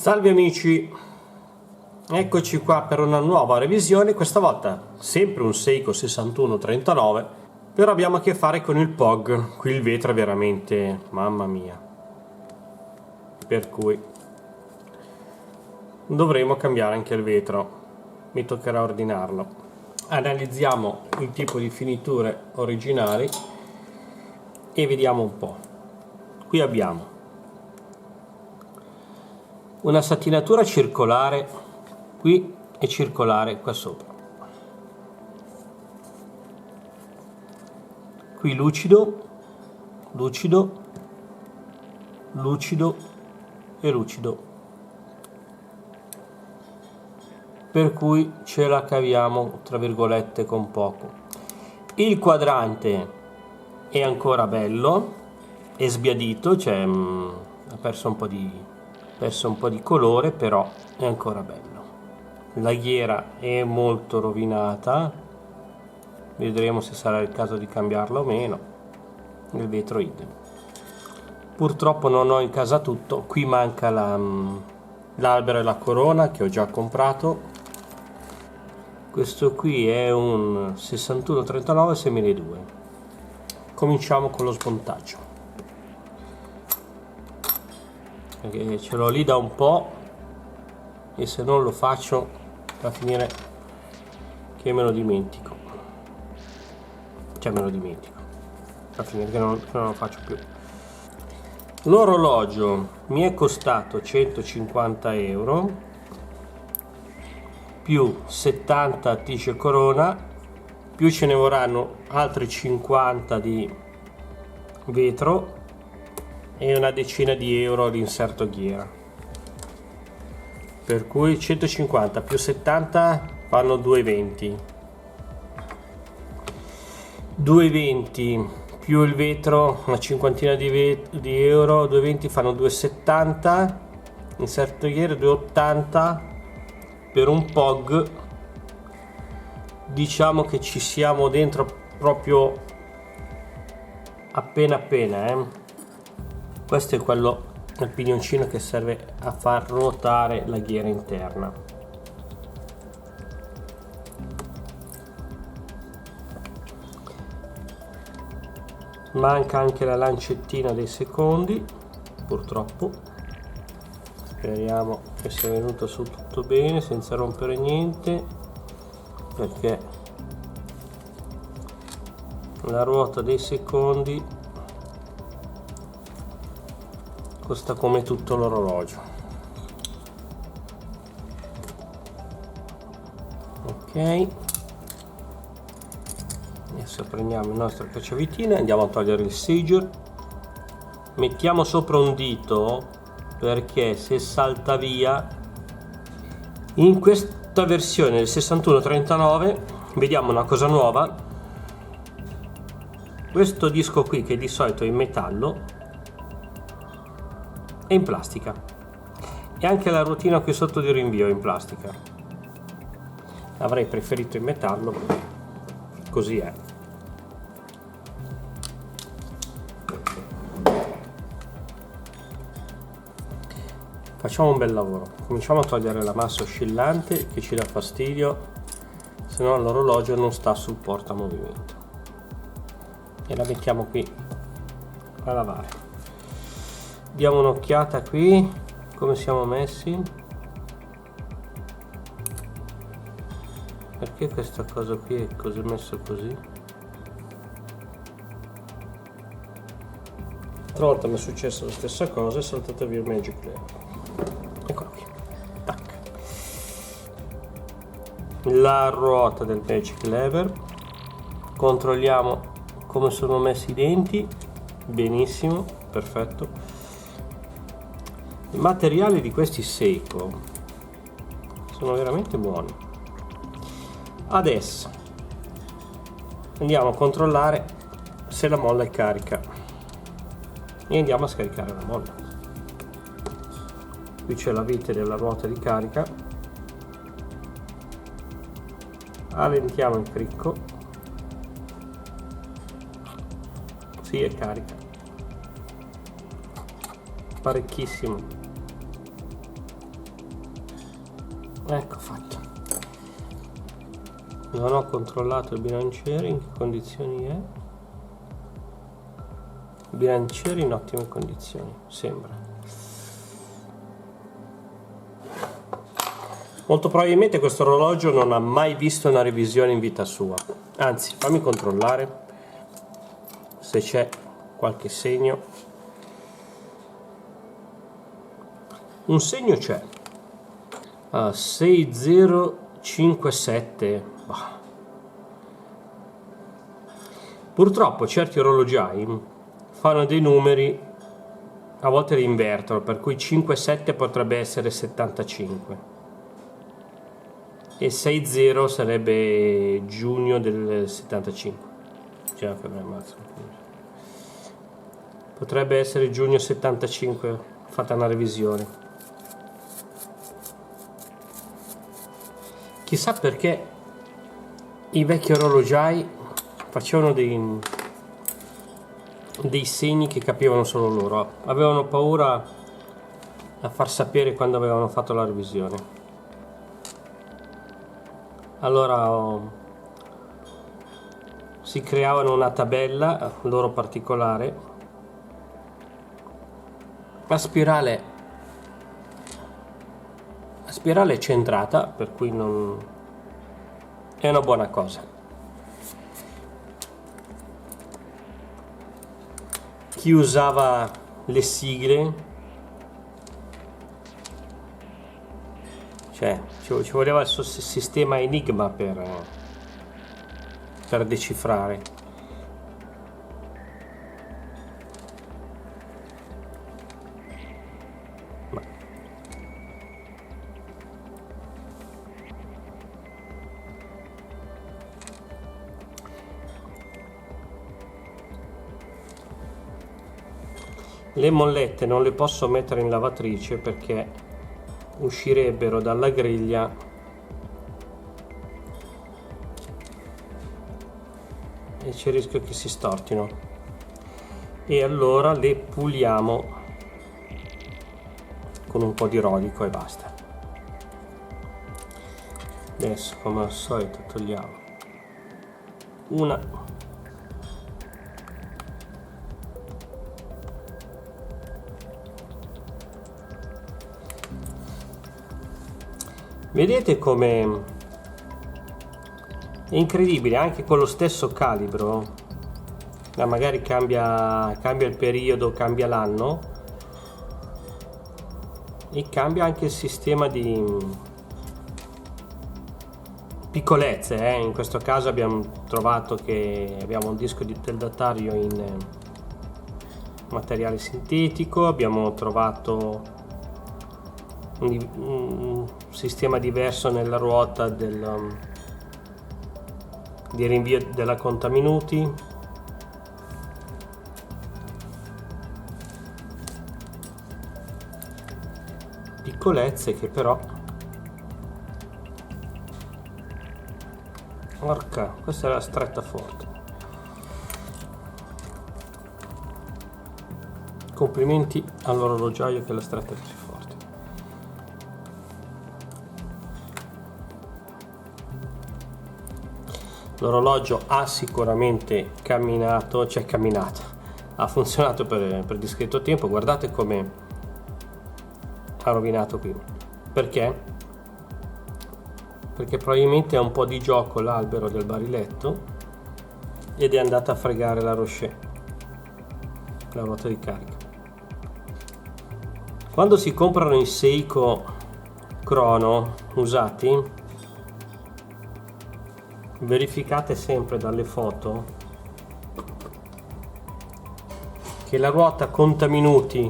Salve amici, eccoci qua per una nuova revisione, questa volta sempre un Seiko 6139, però abbiamo a che fare con il POG, qui il vetro è veramente, mamma mia, per cui dovremo cambiare anche il vetro, mi toccherà ordinarlo. Analizziamo il tipo di finiture originali e vediamo un po'. Qui abbiamo una satinatura circolare qui e circolare qua sopra, qui lucido, lucido, lucido e lucido, per cui ce la caviamo tra virgolette con poco. Il quadrante è ancora bello, è sbiadito, cioè ha perso un po' di colore, però è ancora bello. La ghiera è molto rovinata, vedremo se sarà il caso di cambiarla o meno. Il vetro idem. Purtroppo non ho in casa tutto, qui manca l'albero e la corona che ho già comprato. Questo qui è un 6139 6002. Cominciamo con lo smontaggio, perché ce l'ho lì da un po' e se non lo faccio va a finire che me lo dimentico, va a finire che non lo faccio più. L'orologio mi è costato 150 euro più 70 ticce corona, più ce ne vorranno altri 50 di vetro e una decina di euro l'inserto ghiera, per cui 150 più 70 fanno 220, 220 più il vetro una cinquantina di euro, 220 fanno 270, inserto ghiera 280. Per un POG diciamo che ci siamo dentro proprio appena. Questo è quello, il pignoncino che serve a far ruotare la ghiera interna. Manca anche la lancettina dei secondi, purtroppo. Speriamo che sia venuto su tutto bene senza rompere niente, perché la ruota dei secondi costa come tutto l'orologio. Ok, adesso prendiamo il nostro cacciavitine, andiamo a togliere il seizure, mettiamo sopra un dito perché se salta via. In questa versione del 6139 vediamo una cosa nuova: questo disco qui, che di solito è in metallo, è in plastica, e anche la ruotina qui sotto di rinvio è in plastica. Avrei preferito in metallo, così è. Facciamo un bel lavoro, cominciamo a togliere la massa oscillante che ci dà fastidio, se no l'orologio non sta sul portamovimento, e la mettiamo qui a lavare. Diamo un'occhiata qui come siamo messi, perché questa cosa qui è così messo così. L'altra volta mi è successa la stessa cosa, è saltata via il Magic Lever. Eccolo qui, tac. La ruota del Magic Lever, controlliamo come sono messi i denti, benissimo, perfetto. I materiali di questi Seiko sono veramente buoni. Adesso andiamo a controllare se la molla è carica e andiamo a scaricare la molla. Qui c'è la vite della ruota di carica, allentiamo il cricco, sì, è carica, parecchissimo. Ecco fatto. Non ho controllato il bilanciere, in che condizioni è? Il bilanciere in ottime condizioni, sembra. Molto probabilmente questo orologio non ha mai visto una revisione in vita sua. Anzi, fammi controllare se c'è qualche segno. Un segno c'è. 6057. Purtroppo certi orologiai fanno dei numeri, a volte li invertono, per cui 57 potrebbe essere 75 e 60 sarebbe giugno del 75, cioè febbraio, marzo. Potrebbe essere giugno 75, fatta una revisione. Chissà perché i vecchi orologiai facevano dei segni che capivano solo loro, avevano paura a far sapere quando avevano fatto la revisione. Allora si creavano una tabella loro particolare a spirale centrata, per cui non è una buona cosa. Chi usava le sigle, cioè ci voleva il sistema Enigma per decifrare. Le mollette non le posso mettere in lavatrice perché uscirebbero dalla griglia e c'è il rischio che si stortino, e allora le puliamo con un po' di rodico e basta. Adesso, come al solito, togliamo una. Vedete come è incredibile, anche con lo stesso calibro, magari cambia il periodo, cambia l'anno e cambia anche il sistema di piccolezze. In questo caso abbiamo trovato che abbiamo un disco del datario in materiale sintetico, abbiamo trovato un sistema diverso nella ruota di rinvio della contaminuti. Piccolezze che però, porca, questa è la stretta forte. Complimenti all'orologiaio che la stretta così forte. L'orologio ha sicuramente camminato, ha funzionato per discreto tempo. Guardate come ha rovinato qui. Perché? Perché probabilmente ha un po' di gioco l'albero del bariletto ed è andata a fregare la Rocher, la ruota di carica. Quando si comprano i Seiko Chrono usati, verificate sempre dalle foto che la ruota conta minuti,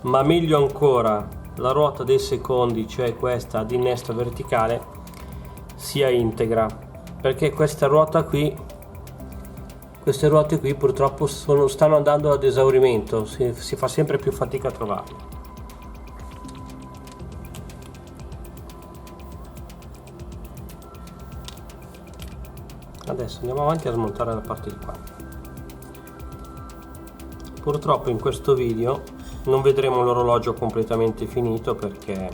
ma meglio ancora la ruota dei secondi, cioè questa ad innesto verticale, sia integra, perché queste ruote qui purtroppo stanno andando ad esaurimento, si fa sempre più fatica a trovarle. Adesso andiamo avanti a smontare la parte di qua. Purtroppo in questo video non vedremo l'orologio completamente finito perché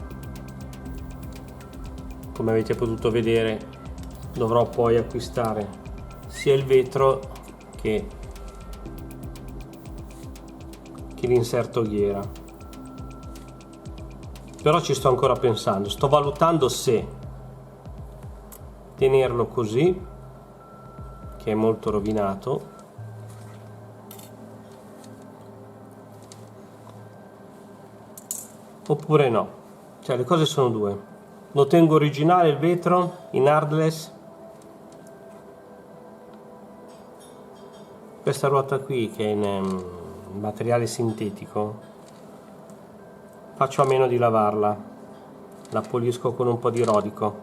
come avete potuto vedere dovrò poi acquistare sia il vetro che l'inserto ghiera, però ci sto ancora pensando, sto valutando se tenerlo così, che è molto rovinato, oppure no. Cioè le cose sono due: lo tengo originale il vetro in hardless, questa ruota qui che è in materiale sintetico, faccio a meno di lavarla, la pulisco con un po' di rodico,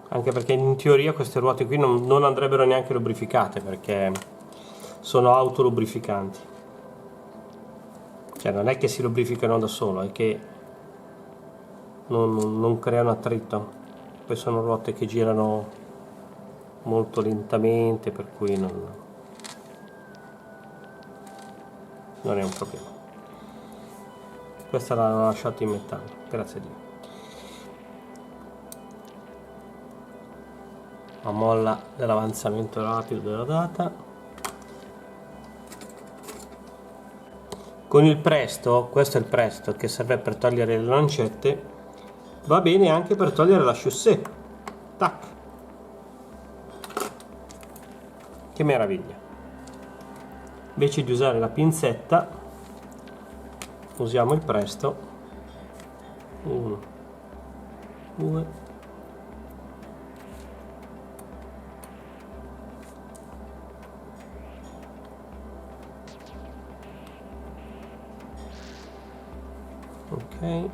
anche perché in teoria queste ruote qui non andrebbero neanche lubrificate, perché sono autolubrificanti. Cioè non è che si lubrificano da solo, è che non creano attrito. Poi sono ruote che girano molto lentamente, per cui non è un problema. Questa l'ho lasciata in metallo, grazie a Dio. La molla dell'avanzamento rapido della data. Con il presto, questo è il presto che serve per togliere le lancette, va bene anche per togliere la chaussée. Tac! Che meraviglia! Invece di usare la pinzetta usiamo il presto. 1, 2, ok.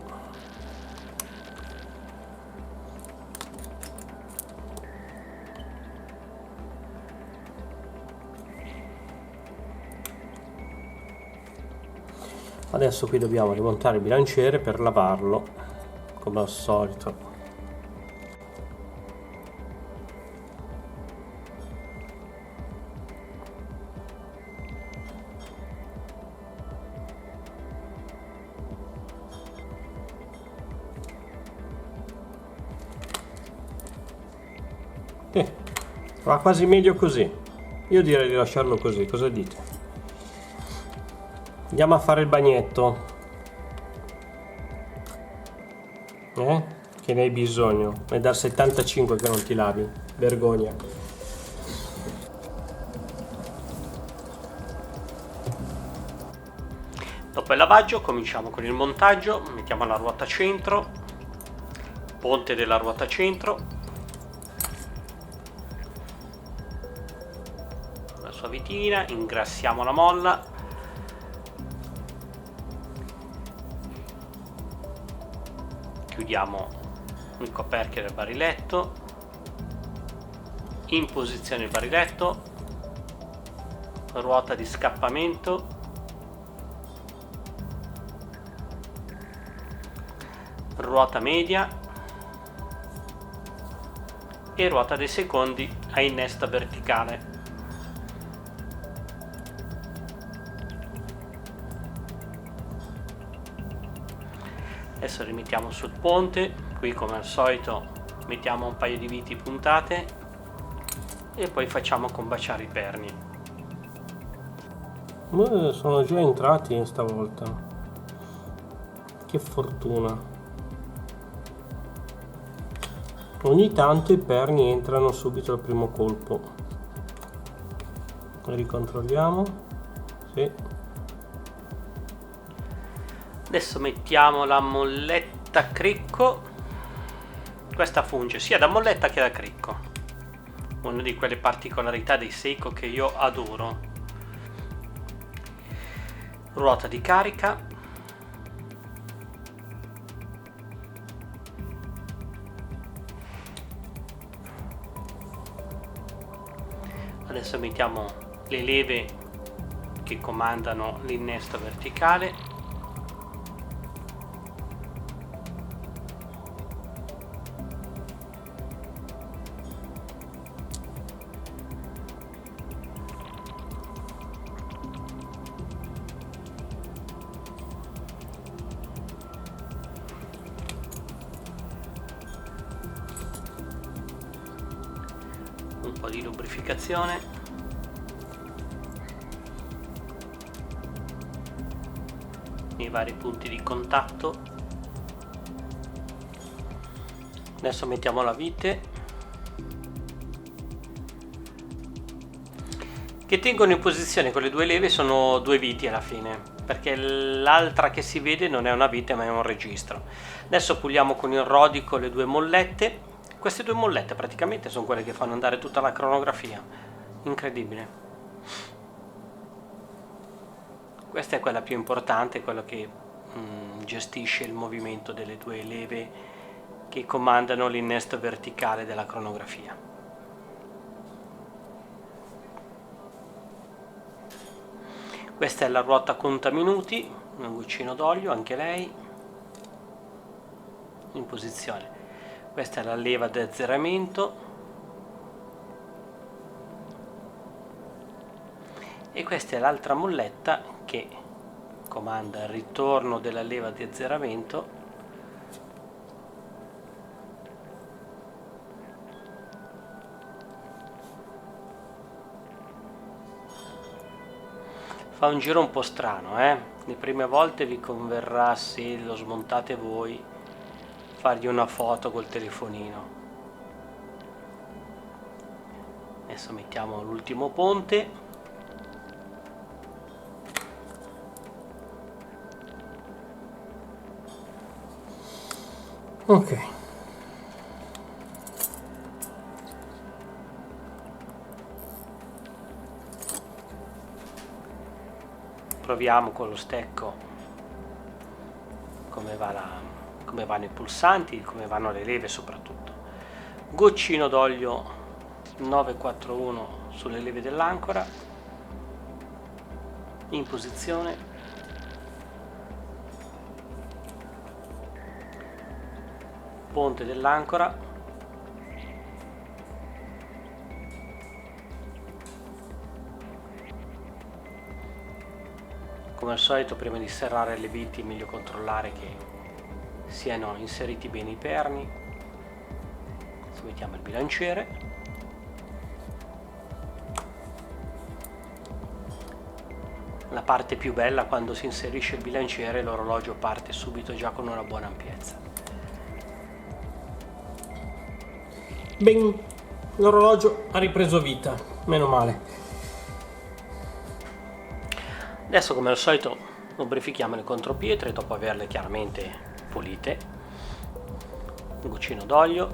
Adesso qui dobbiamo rimontare il bilanciere per lavarlo, come al solito. Va quasi meglio così. Io direi di lasciarlo così, cosa dite? Andiamo a fare il bagnetto. Che ne hai bisogno? È dal 75 che non ti lavi. Vergogna. Dopo il lavaggio cominciamo con il montaggio. Mettiamo la ruota centro, ponte della ruota centro, la sua vitina, ingrassiamo la molla, chiudiamo il coperchio del bariletto, in posizione il bariletto, ruota di scappamento, ruota media e ruota dei secondi a innesta verticale. Adesso rimettiamo sul ponte, qui come al solito mettiamo un paio di viti puntate e poi facciamo combaciare i perni. Sono già entrati stavolta, che fortuna. Ogni tanto i perni entrano subito al primo colpo. Ricontrolliamo. Sì. Adesso mettiamo la molletta a cricco. Questa funge sia da molletta che da cricco. Una di quelle particolarità dei Seiko che io adoro. Ruota di carica. Adesso mettiamo le leve che comandano l'innesto verticale. di lubrificazione. Nei vari punti di contatto. Adesso mettiamo la vite, che tengono in posizione con le due leve. Sono due viti alla fine, perché l'altra che si vede non è una vite ma è un registro. Adesso puliamo con il rodico le due mollette. Queste due mollette praticamente sono quelle che fanno andare tutta la cronografia. Incredibile. Questa è quella più importante, quella che gestisce il movimento delle due leve che comandano l'innesto verticale della cronografia. Questa è la ruota conta minuti, un goccino d'olio, anche lei in posizione. Questa è la leva di azzeramento e questa è l'altra molletta che comanda il ritorno della leva di azzeramento fa un giro un po' strano, le prime volte vi converrà, se lo smontate voi, fargli una foto col telefonino. Adesso mettiamo l'ultimo ponte. Ok. Proviamo con lo stecco come vanno i pulsanti, come vanno le leve soprattutto. Goccino d'olio 941 sulle leve dell'ancora, in posizione. Ponte dell'ancora. Come al solito, prima di serrare le viti è meglio controllare che siano inseriti bene i perni. Adesso mettiamo il bilanciere. La parte più bella, quando si inserisce il bilanciere, l'orologio parte subito già con una buona ampiezza. Ben, l'orologio ha ripreso vita, meno male. Adesso, come al solito, lubrifichiamo le contropietre dopo averle chiaramente pulite. Un goccino d'olio,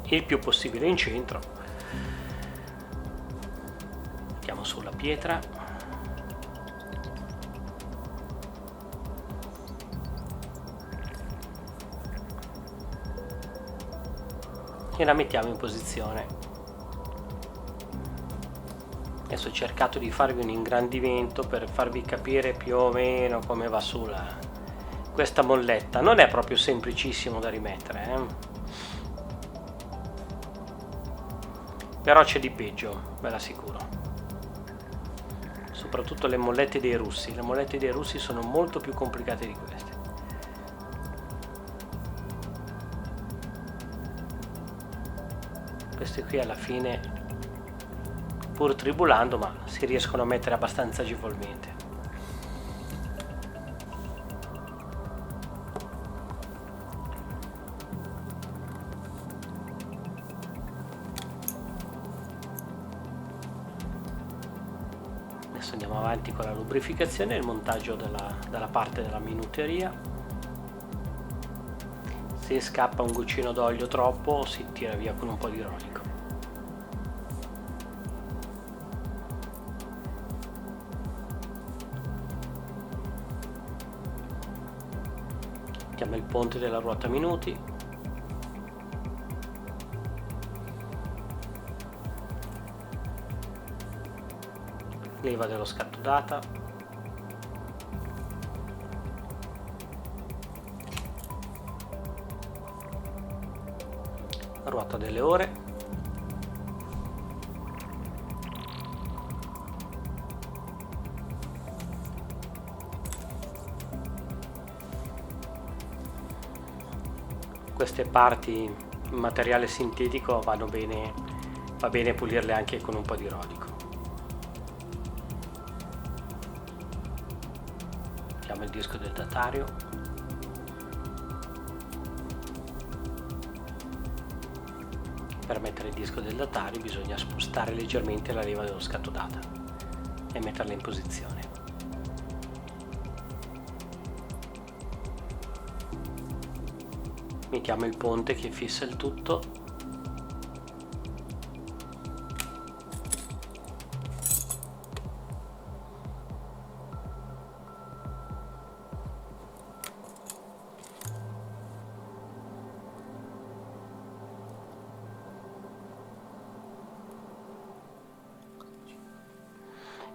il più possibile in centro. Mettiamo sulla pietra. E la mettiamo in posizione. Adesso ho cercato di farvi un ingrandimento per farvi capire più o meno come va su questa molletta. Non è proprio semplicissimo da rimettere, però c'è di peggio, ve l'assicuro. Soprattutto le mollette dei russi. Le mollette dei russi sono molto più complicate di queste. Queste qui alla fine, pur tribulando, ma si riescono a mettere abbastanza agevolmente. Adesso andiamo avanti con la lubrificazione e il montaggio della parte della minuteria. Se scappa un goccino d'olio troppo, si tira via con un po' di rodico. Mettiamo il ponte della ruota minuti. Leva dello scatto data. Ruota delle ore. Queste parti in materiale sintetico vanno bene va bene pulirle anche con un po' di rodico. Mettiamo il disco del datario. Per mettere il disco del datario bisogna spostare leggermente la leva dello scatto data e metterla in posizione. Mettiamo il ponte che fissa il tutto.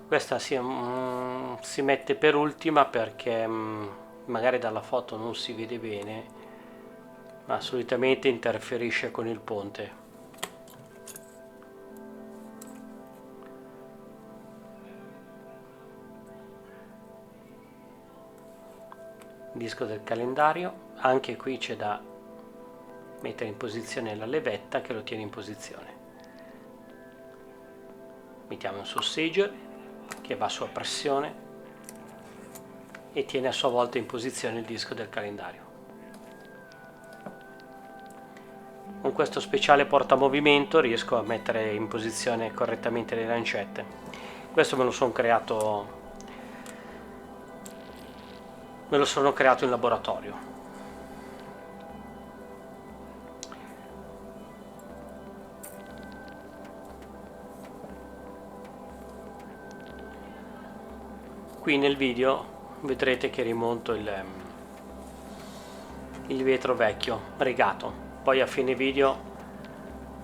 Questa si mette per ultima perché magari dalla foto non si vede bene, ma solitamente interferisce con il ponte. Disco del calendario, anche qui c'è da mettere in posizione la levetta che lo tiene in posizione. Mettiamo un saussage che va su a pressione e tiene a sua volta in posizione il disco del calendario. Con questo speciale portamovimento riesco a mettere in posizione correttamente le lancette. Questo me lo sono creato in laboratorio. Qui nel video vedrete che rimonto il vetro vecchio rigato, poi a fine video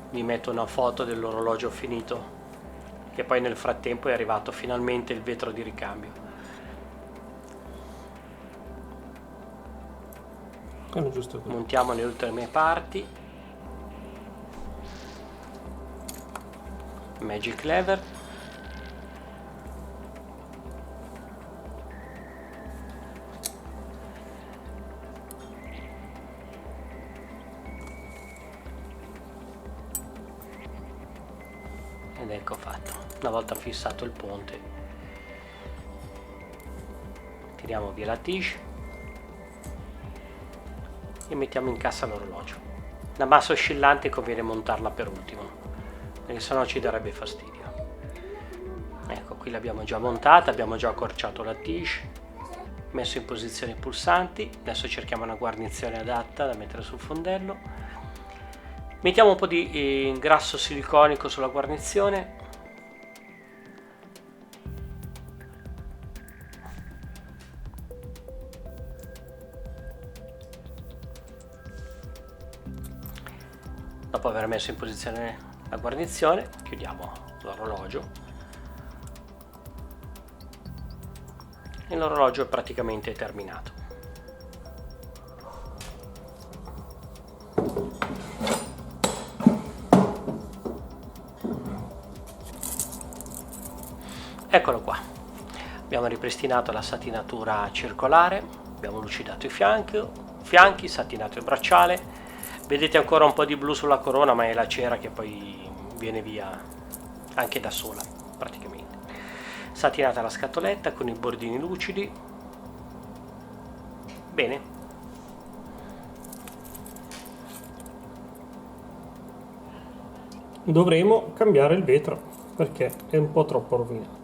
vi metto una foto dell'orologio finito, che poi nel frattempo è arrivato finalmente il vetro di ricambio. Giusto qui. Montiamo le ultime parti. Magic lever. Ed ecco fatto. Una volta fissato il ponte, tiriamo via la tige e mettiamo in cassa l'orologio. La massa oscillante conviene montarla per ultimo, perché sennò ci darebbe fastidio. Ecco, qui l'abbiamo già montata, abbiamo già accorciato la tige, messo in posizione i pulsanti. Adesso cerchiamo una guarnizione adatta da mettere sul fondello. Mettiamo un po' di grasso siliconico sulla guarnizione. Dopo aver messo in posizione la guarnizione, chiudiamo l'orologio e l'orologio è praticamente terminato. Eccolo qua, abbiamo ripristinato la satinatura circolare, abbiamo lucidato i fianchi, satinato il bracciale. Vedete ancora un po' di blu sulla corona, ma è la cera che poi viene via anche da sola praticamente. Satinata la scatoletta con i bordini lucidi. Bene. Dovremo cambiare il vetro perché è un po' troppo rovinato.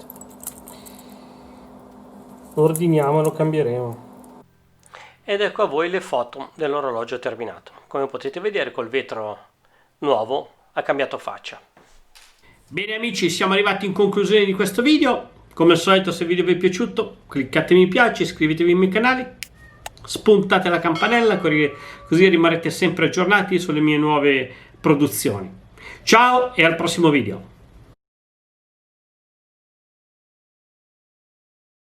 Lo ordiniamo e lo cambieremo. Ed ecco a voi le foto dell'orologio terminato. Come potete vedere, col vetro nuovo ha cambiato faccia. Bene amici, siamo arrivati in conclusione di questo video. Come al solito, se il video vi è piaciuto, cliccate mi piace, iscrivetevi al mio canale, spuntate la campanella così rimarrete sempre aggiornati sulle mie nuove produzioni. Ciao e al prossimo video.